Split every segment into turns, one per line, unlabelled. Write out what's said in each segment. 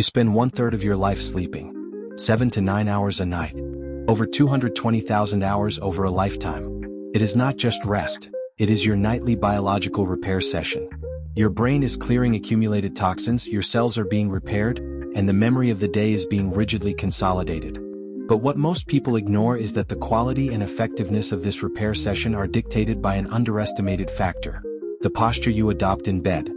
You spend 1/3 of your life sleeping. 7 to 9 hours a night. Over 220,000 hours over a lifetime. It is not just rest, it is your nightly biological repair session. Your brain is clearing accumulated toxins, your cells are being repaired, and the memory of the day is being rigidly consolidated. But what most people ignore is that the quality and effectiveness of this repair session are dictated by an underestimated factor: the posture you adopt in bed.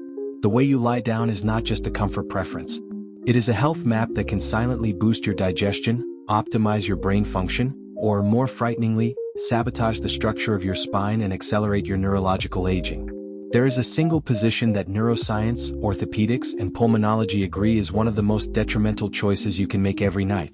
The way you lie down is not just a comfort preference. It is a health map that can silently boost your digestion, optimize your brain function, or more frighteningly, sabotage the structure of your spine and accelerate your neurological aging. There is a single position that neuroscience, orthopedics, and pulmonology agree is one of the most detrimental choices you can make every night.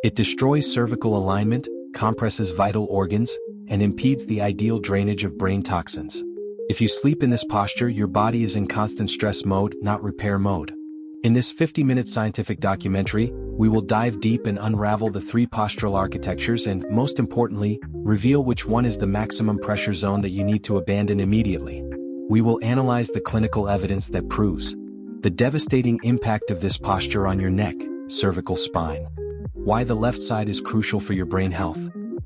It destroys cervical alignment, compresses vital organs, and impedes the ideal drainage of brain toxins. If you sleep in this posture, your body is in constant stress mode, not repair mode. In this 50-minute scientific documentary, we will dive deep and unravel the 3 postural architectures and, most importantly, reveal which one is the maximum pressure zone that you need to abandon immediately. We will analyze the clinical evidence that proves the devastating impact of this posture on your neck, cervical spine. Why the left side is crucial for your brain health.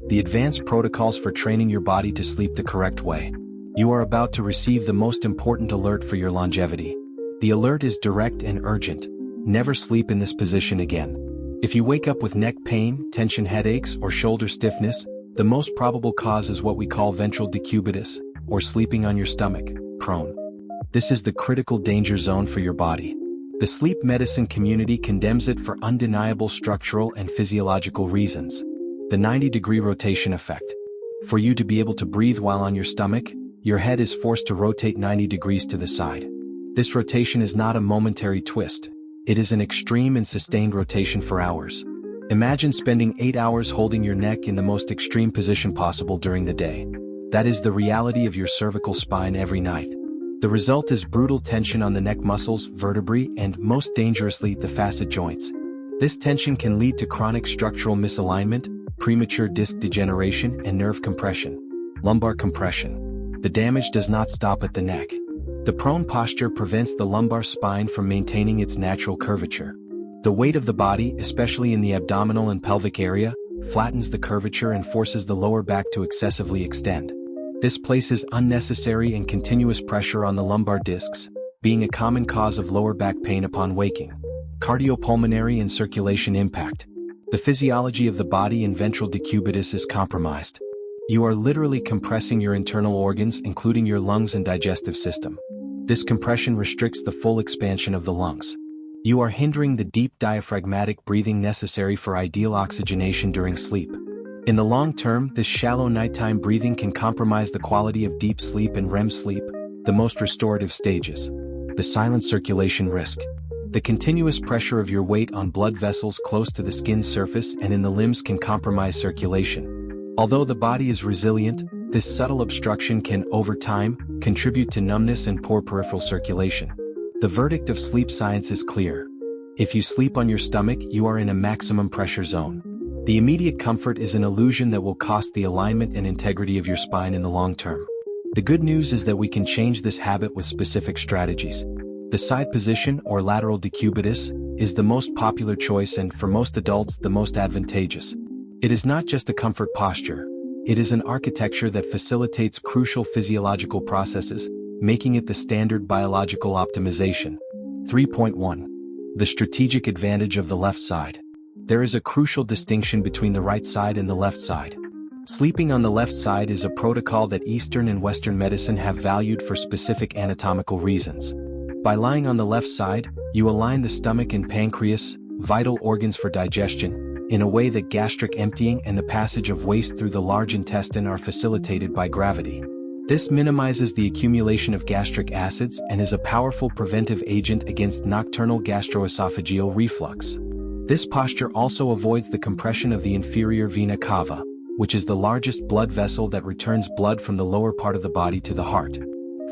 The advanced protocols for training your body to sleep the correct way. You are about to receive the most important alert for your longevity. The alert is direct and urgent. Never sleep in this position again. If you wake up with neck pain, tension headaches, or shoulder stiffness, the most probable cause is what we call ventral decubitus, or sleeping on your stomach, prone. This is the critical danger zone for your body. The sleep medicine community condemns it for undeniable structural and physiological reasons. The 90-degree rotation effect. For you to be able to breathe while on your stomach, your head is forced to rotate 90 degrees to the side. This rotation is not a momentary twist. It is an extreme and sustained rotation for hours. Imagine spending 8 hours holding your neck in the most extreme position possible during the day. That is the reality of your cervical spine every night. The result is brutal tension on the neck muscles, vertebrae, and, most dangerously, the facet joints. This tension can lead to chronic structural misalignment, premature disc degeneration, and nerve compression. Lumbar compression. The damage does not stop at the neck. The prone posture prevents the lumbar spine from maintaining its natural curvature. The weight of the body, especially in the abdominal and pelvic area, flattens the curvature and forces the lower back to excessively extend. This places unnecessary and continuous pressure on the lumbar discs, being a common cause of lower back pain upon waking. Cardiopulmonary and circulation impact. The physiology of the body in ventral decubitus is compromised. You are literally compressing your internal organs, including your lungs and digestive system. This compression restricts the full expansion of the lungs. You are hindering the deep diaphragmatic breathing necessary for ideal oxygenation during sleep. In the long term, this shallow nighttime breathing can compromise the quality of deep sleep and REM sleep, the most restorative stages. The silent circulation risk. The continuous pressure of your weight on blood vessels close to the skin's surface and in the limbs can compromise circulation. Although the body is resilient, this subtle obstruction can, over time, contribute to numbness and poor peripheral circulation. The verdict of sleep science is clear. If you sleep on your stomach, you are in a maximum pressure zone. The immediate comfort is an illusion that will cost the alignment and integrity of your spine in the long term. The good news is that we can change this habit with specific strategies. The side position, or lateral decubitus, is the most popular choice and, for most adults, the most advantageous. It is not just a comfort posture. It is an architecture that facilitates crucial physiological processes, making it the standard biological optimization. 3.1. The strategic advantage of the left side. There is a crucial distinction between the right side and the left side. Sleeping on the left side is a protocol that Eastern and Western medicine have valued for specific anatomical reasons. By lying on the left side, you align the stomach and pancreas, vital organs for digestion, in a way that gastric emptying and the passage of waste through the large intestine are facilitated by gravity. This minimizes the accumulation of gastric acids and is a powerful preventive agent against nocturnal gastroesophageal reflux. This posture also avoids the compression of the inferior vena cava, which is the largest blood vessel that returns blood from the lower part of the body to the heart.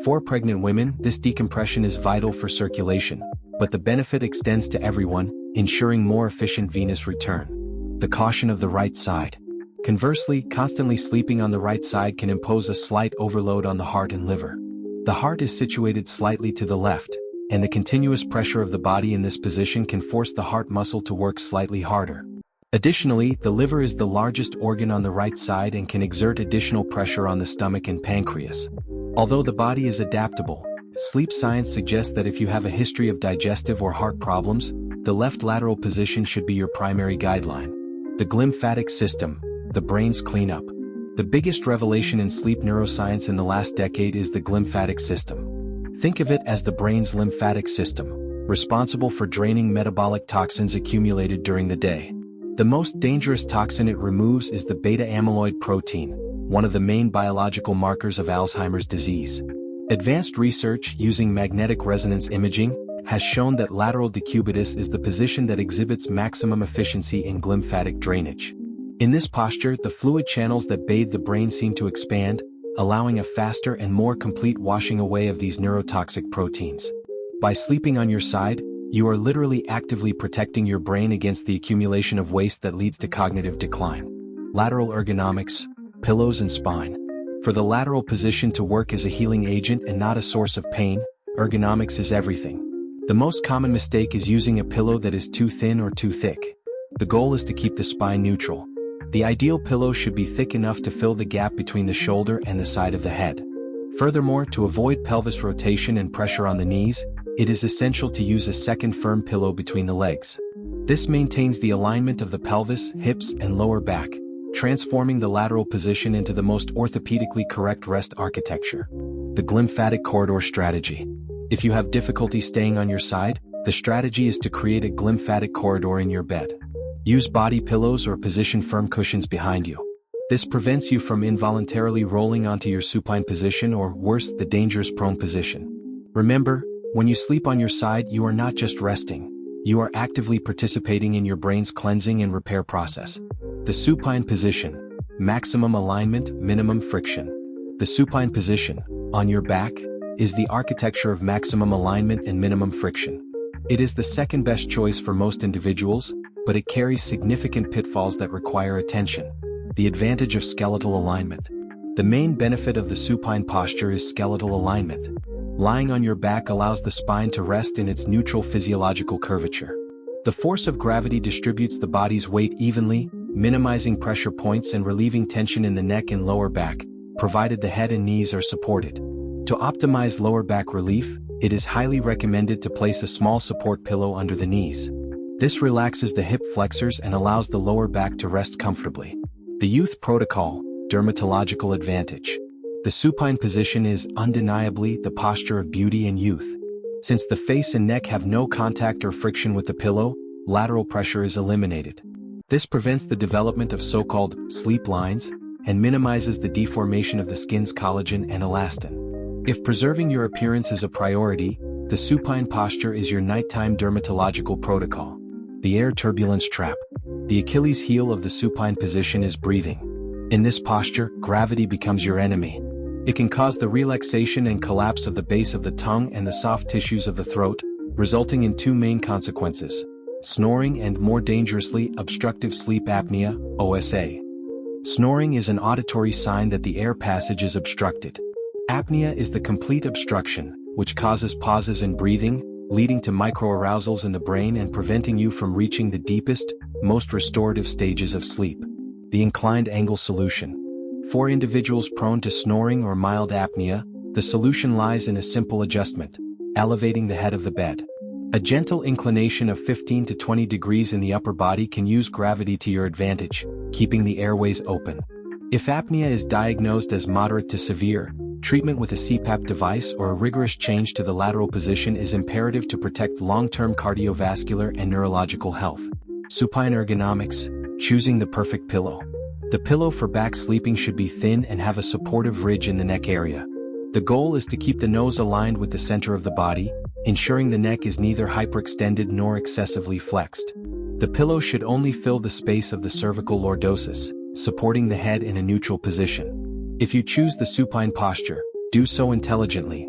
For pregnant women, this decompression is vital for circulation, but the benefit extends to everyone, ensuring more efficient venous return. The caution of the right side. Conversely, constantly sleeping on the right side can impose a slight overload on the heart and liver. The heart is situated slightly to the left, and the continuous pressure of the body in this position can force the heart muscle to work slightly harder. Additionally, the liver is the largest organ on the right side and can exert additional pressure on the stomach and pancreas. Although the body is adaptable, sleep science suggests that if you have a history of digestive or heart problems, the left lateral position should be your primary guideline. The glymphatic system, the brain's cleanup. The biggest revelation in sleep neuroscience in the last decade is the glymphatic system. Think of it as the brain's lymphatic system, responsible for draining metabolic toxins accumulated during the day. The most dangerous toxin it removes is the beta-amyloid protein, one of the main biological markers of Alzheimer's disease. Advanced research using magnetic resonance imaging has shown that lateral decubitus is the position that exhibits maximum efficiency in glymphatic drainage. In this posture, the fluid channels that bathe the brain seem to expand, allowing a faster and more complete washing away of these neurotoxic proteins. By sleeping on your side, you are literally actively protecting your brain against the accumulation of waste that leads to cognitive decline. Lateral ergonomics, pillows and spine. For the lateral position to work as a healing agent and not a source of pain, ergonomics is everything. The most common mistake is using a pillow that is too thin or too thick. The goal is to keep the spine neutral. The ideal pillow should be thick enough to fill the gap between the shoulder and the side of the head. Furthermore, to avoid pelvis rotation and pressure on the knees, it is essential to use a second firm pillow between the legs. This maintains the alignment of the pelvis, hips, and lower back, transforming the lateral position into the most orthopedically correct rest architecture. The glymphatic corridor strategy. If you have difficulty staying on your side, the strategy is to create a glymphatic corridor in your bed. Use body pillows or position firm cushions behind you. This prevents you from involuntarily rolling onto your supine position or, worse, the dangerous prone position. Remember, when you sleep on your side, you are not just resting. You are actively participating in your brain's cleansing and repair process. The supine position. Maximum alignment, minimum friction. The supine position, on your back, is the architecture of maximum alignment and minimum friction. It is the second best choice for most individuals, but it carries significant pitfalls that require attention. The advantage of skeletal alignment. The main benefit of the supine posture is skeletal alignment. Lying on your back allows the spine to rest in its neutral physiological curvature. The force of gravity distributes the body's weight evenly, minimizing pressure points and relieving tension in the neck and lower back, provided the head and knees are supported. To optimize lower back relief, it is highly recommended to place a small support pillow under the knees. This relaxes the hip flexors and allows the lower back to rest comfortably. The youth protocol, dermatological advantage. The supine position is undeniably the posture of beauty and youth. Since the face and neck have no contact or friction with the pillow, lateral pressure is eliminated. This prevents the development of so-called sleep lines and minimizes the deformation of the skin's collagen and elastin. If preserving your appearance is a priority, the supine posture is your nighttime dermatological protocol. The air turbulence trap. The Achilles heel of the supine position is breathing. In this posture, gravity becomes your enemy. It can cause the relaxation and collapse of the base of the tongue and the soft tissues of the throat, resulting in two main consequences: snoring and, more dangerously, obstructive sleep apnea, OSA. Snoring is an auditory sign that the air passage is obstructed. Apnea is the complete obstruction, which causes pauses in breathing, leading to microarousals in the brain and preventing you from reaching the deepest, most restorative stages of sleep. The inclined angle solution. For individuals prone to snoring or mild apnea, the solution lies in a simple adjustment: elevating the head of the bed. A gentle inclination of 15 to 20 degrees in the upper body can use gravity to your advantage, keeping the airways open. If apnea is diagnosed as moderate to severe, treatment with a CPAP device or a rigorous change to the lateral position is imperative to protect long-term cardiovascular and neurological health. Supine ergonomics. Choosing the perfect pillow. The pillow for back sleeping should be thin and have a supportive ridge in the neck area. The goal is to keep the nose aligned with the center of the body, ensuring the neck is neither hyperextended nor excessively flexed. The pillow should only fill the space of the cervical lordosis, supporting the head in a neutral position. If you choose the supine posture, do so intelligently.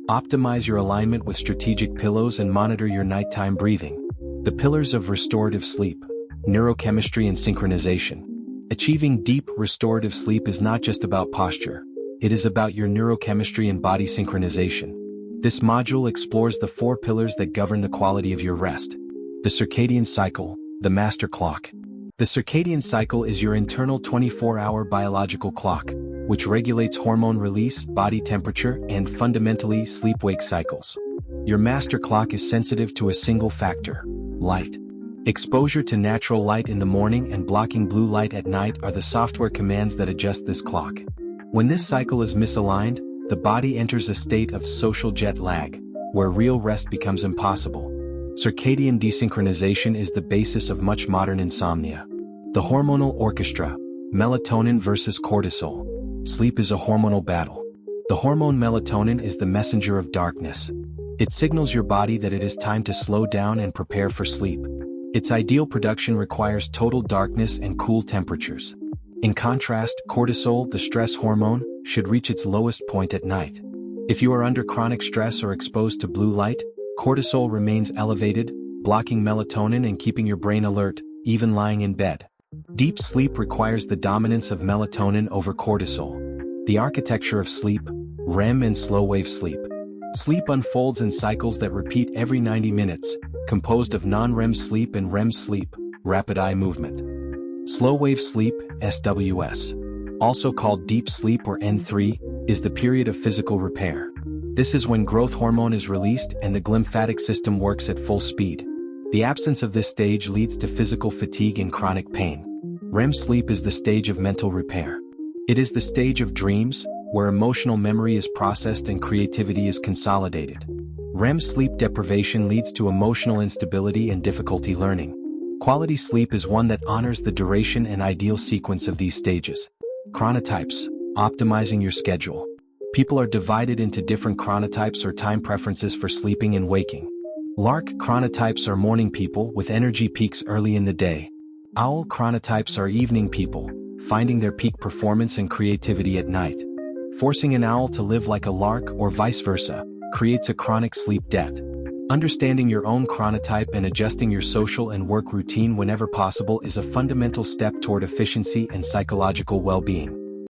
Optimize your alignment with strategic pillows and monitor your nighttime breathing. The pillars of restorative sleep. Neurochemistry and synchronization. Achieving deep, restorative sleep is not just about posture. It is about your neurochemistry and body synchronization. This module explores the 4 pillars that govern the quality of your rest. The circadian cycle, the master clock. The circadian cycle is your internal 24-hour biological clock, which regulates hormone release, body temperature, and fundamentally sleep-wake cycles. Your master clock is sensitive to a single factor: light. Exposure to natural light in the morning and blocking blue light at night are the software commands that adjust this clock. When this cycle is misaligned, the body enters a state of social jet lag, where real rest becomes impossible. Circadian desynchronization is the basis of much modern insomnia. The hormonal orchestra, melatonin versus cortisol. Sleep is a hormonal battle. The hormone melatonin is the messenger of darkness. It signals your body that it is time to slow down and prepare for sleep. Its ideal production requires total darkness and cool temperatures. In contrast, cortisol, the stress hormone, should reach its lowest point at night. If you are under chronic stress or exposed to blue light, cortisol remains elevated, blocking melatonin and keeping your brain alert, even lying in bed. Deep sleep requires the dominance of melatonin over cortisol. The architecture of sleep, REM and slow-wave sleep. Sleep unfolds in cycles that repeat every 90 minutes, composed of non-REM sleep and REM sleep, rapid eye movement. Slow-wave sleep, SWS, also called deep sleep or N3, is the period of physical repair. This is when growth hormone is released and the glymphatic system works at full speed. The absence of this stage leads to physical fatigue and chronic pain. REM sleep is the stage of mental repair. It is the stage of dreams, where emotional memory is processed and creativity is consolidated. REM sleep deprivation leads to emotional instability and difficulty learning. Quality sleep is one that honors the duration and ideal sequence of these stages. Chronotypes, optimizing your schedule. People are divided into different chronotypes or time preferences for sleeping and waking. Lark chronotypes are morning people with energy peaks early in the day. Owl chronotypes are evening people, finding their peak performance and creativity at night. Forcing an owl to live like a lark or vice versa creates a chronic sleep debt. Understanding your own chronotype and adjusting your social and work routine whenever possible is a fundamental step toward efficiency and psychological well-being.